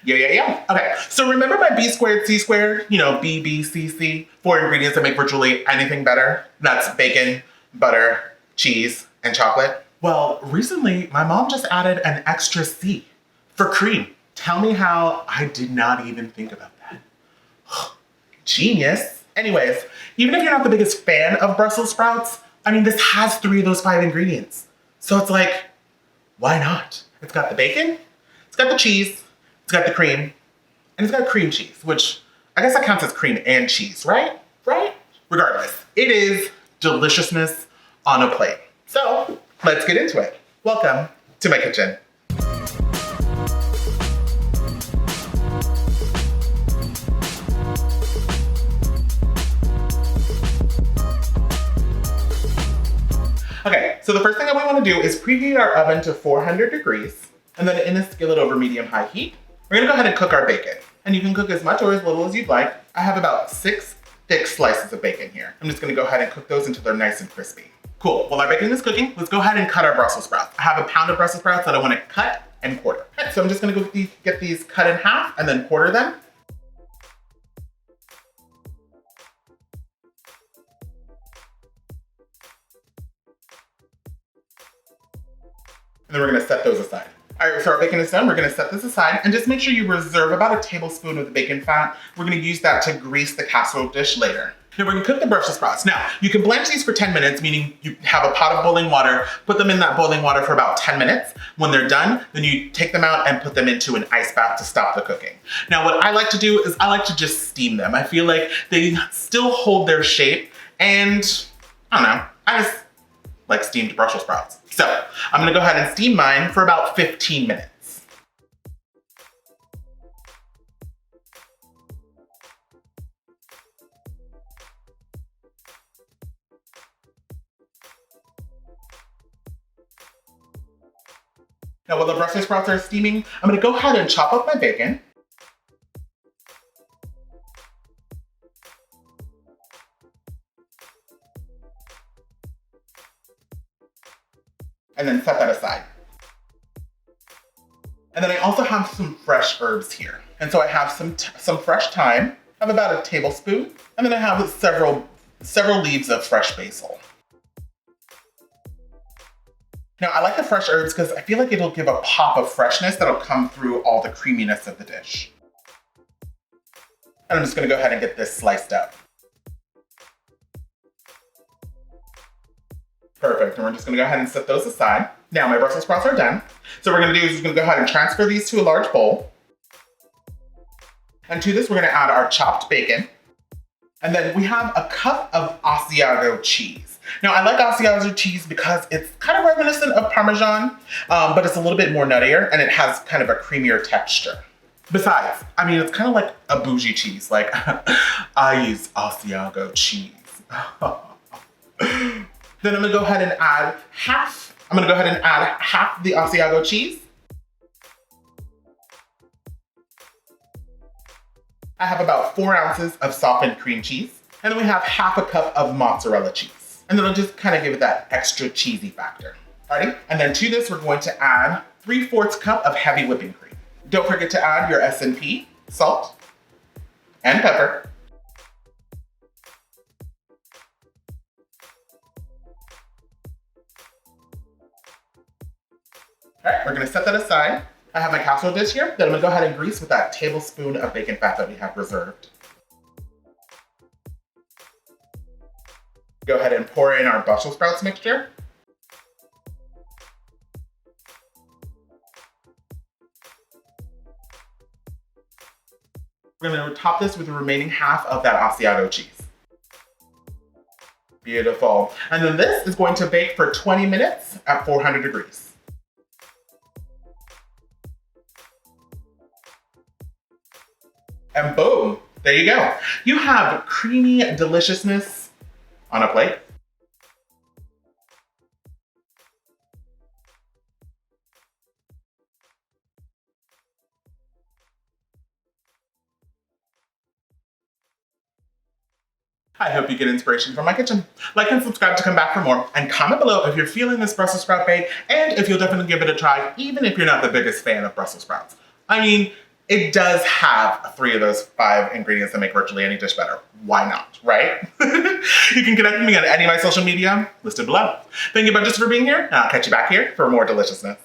Yeah. Okay, so remember my B squared, C squared, B, B, C, C, 4 ingredients that make virtually anything better? That's bacon, butter, cheese, and chocolate. Well, recently my mom just added an extra C for cream. Tell me how I did not even think about that. Genius. Anyways, even if you're not the biggest fan of Brussels sprouts, I mean, this has 3 of those 5 ingredients. So it's like, why not? It's got the bacon, it's got the cheese, it's got the cream, and it's got cream cheese, which I guess that counts as cream and cheese, right? Right? Regardless, it is deliciousness on a plate. So let's get into it. Welcome to my kitchen. Okay, so the first thing that we want to do is preheat our oven to 400 degrees, and then in a skillet over medium-high heat, we're gonna go ahead and cook our bacon. And you can cook as much or as little as you'd like. I have about 6 thick slices of bacon here. I'm just gonna go ahead and cook those until they're nice and crispy. Cool, while our bacon is cooking, let's go ahead and cut our Brussels sprouts. I have a pound of Brussels sprouts that I wanna cut and quarter. Okay, so I'm just gonna go get these cut in half and then quarter them. And then we're gonna set those aside. All right, so our bacon is done. We're gonna set this aside and just make sure you reserve about a tablespoon of the bacon fat. We're gonna use that to grease the casserole dish later. Now we're gonna cook the Brussels sprouts. Now, you can blanch these for 10 minutes, meaning you have a pot of boiling water, put them in that boiling water for about 10 minutes. When they're done, then you take them out and put them into an ice bath to stop the cooking. Now, what I like to do is I like to just steam them. I feel like they still hold their shape, and I don't know, I just like steamed Brussels sprouts. So I'm gonna go ahead and steam mine for about 15 minutes. Now while the Brussels sprouts are steaming, I'm gonna go ahead and chop up my bacon. And then set that aside. And then I also have some fresh herbs here. And so I have some fresh thyme. I have about a tablespoon. And then I have several leaves of fresh basil. Now I like the fresh herbs because I feel like it'll give a pop of freshness that'll come through all the creaminess of the dish. And I'm just gonna go ahead and get this sliced up. Perfect, and we're just gonna go ahead and set those aside. Now my Brussels sprouts are done. So what we're gonna do is we're gonna go ahead and transfer these to a large bowl. And to this, we're gonna add our chopped bacon. And then we have a cup of Asiago cheese. Now I like Asiago cheese because it's kind of reminiscent of Parmesan, but it's a little bit more nuttier and it has kind of a creamier texture. Besides, I mean, it's kind of like a bougie cheese. Like, I use Asiago cheese. Then I'm gonna go ahead and add half the Asiago cheese. I have about 4 ounces of softened cream cheese. And then we have half a cup of mozzarella cheese. And then I'll just kind of give it that extra cheesy factor. Alrighty? And then to this, we're going to add 3/4 cup of heavy whipping cream. Don't forget to add your S&P, salt, and pepper. All right, we're gonna set that aside. I have my casserole dish here that I'm gonna go ahead and grease with that tablespoon of bacon fat that we have reserved. Go ahead and pour in our Brussels sprouts mixture. We're gonna top this with the remaining half of that Asiago cheese. Beautiful. And then this is going to bake for 20 minutes at 400 degrees. And boom, there you go. You have creamy deliciousness on a plate. I hope you get inspiration from my kitchen. Like and subscribe to come back for more, and comment below if you're feeling this Brussels sprout bake, and if you'll definitely give it a try, even if you're not the biggest fan of Brussels sprouts. I mean, It does have 3 of those 5 ingredients that make virtually any dish better. Why not, right? You can connect with me on any of my social media listed below. Thank you bunches for being here, and I'll catch you back here for more deliciousness.